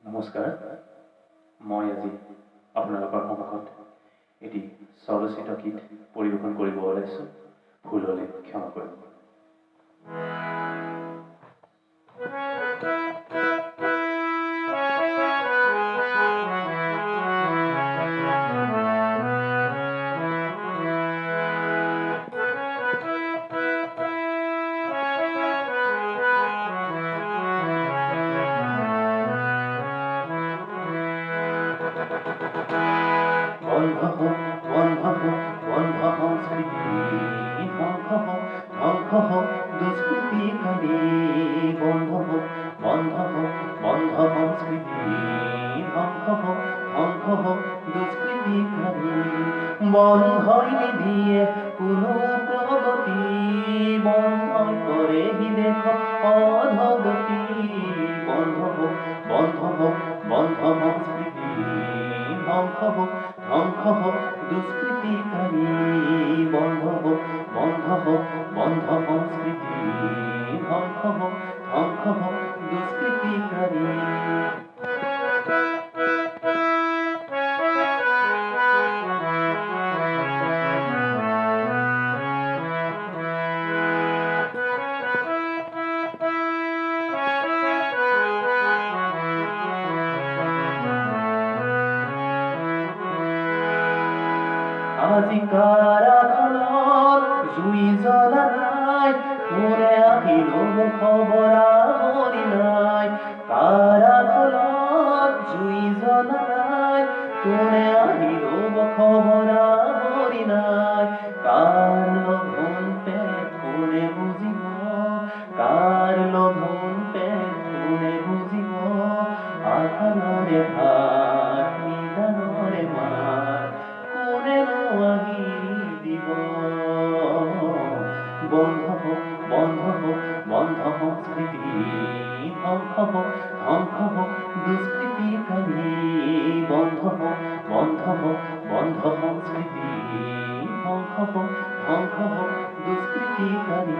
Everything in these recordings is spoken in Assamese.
নমস্কাৰ, মই আজি আপোনালোকৰ সন্মুখত এটি স্বৰচিত গীত পৰিৱেশন কৰিব ওলাইছোঁ। ভুল হ'লে ক্ষমা কৰিব। বন্ধ সংস্কৃতি ধ্বংস দুষ্কৃতিকাৰী বন্ধ সংস্কৃতি ধ্বংস দুষ্কৃতিকাৰী বন্ধই নিদিয়ে কোনো প্ৰগতি বন্ধই কৰে দেশ অধগতি বন্ধ সংস্কৃতি ধ্বংস দুষ্কৃতিকাৰী বন্ধ সংস্কৃতি ধ্বংস দুষ্কৃতিকাৰী। আজি কাৰাখানাত জুই জ্বলা নাই, কোনে আহিল খবৰ আহৰি নাই। কাৰাখানাত জুই জ্বলা নাই, কোনে আহিল খবৰ আহৰি নাই। কাৰ লঘোণ পেট কোনে বুজিব, কাৰ লঘোণ পেট কোনে বুজিব। আধাৰৰে ভাত নিদানৰে মাত কোনেনো দিব। বন্ধ সংস্কৃতি ধ্বংস দুষ্কৃতিকাৰী বন্ধ সংস্কৃতি ধ্বংস দুষ্কৃতিকাৰী।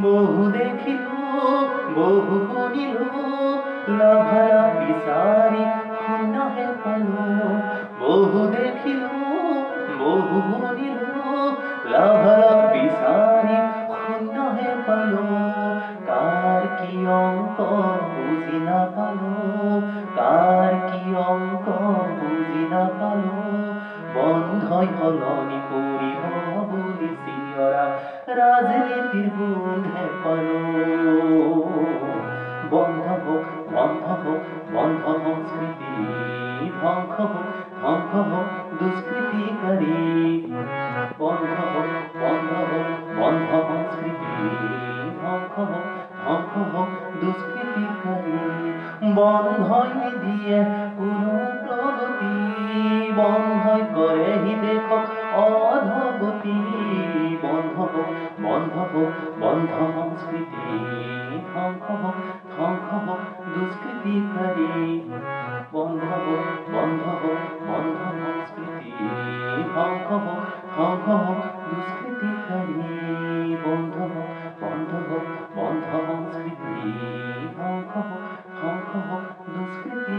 বহু দেখিলো বহু শুনিলো, লাভালাভ বিচাৰি শূন্যহে পালো। বহু দেখিলো বহু শুনিলো, লাভালাভ বিচাৰি শূন্যহে পালো। কাৰ কি অংক বুজি নাপালো, কাৰ কি অংক বুজি নাপালো। বন্ধই সলনি কৰিব বুলি চিঞৰা ৰাজনীতিৰ গোন্ধে পালো। বন্ধ সংস্কৃতি ধ্বংস দুষ্কৃতিকাৰী বন্ধ সংস্কৃতি ধ্বংস দুষ্কৃতিকাৰী বন্ধই নিদিয়ে কোনো প্ৰগতি বন্ধই কৰে দেশক অধগতি। বন্ধ সংস্কৃতি ধ্বংস দুষ্কৃতিকাৰী বন্ধ সংস্কৃতি ধ্বংস দুষ্কৃতিকাৰী বন্ধ সংস্কৃতি ধ্বংস দুষ্কৃতি।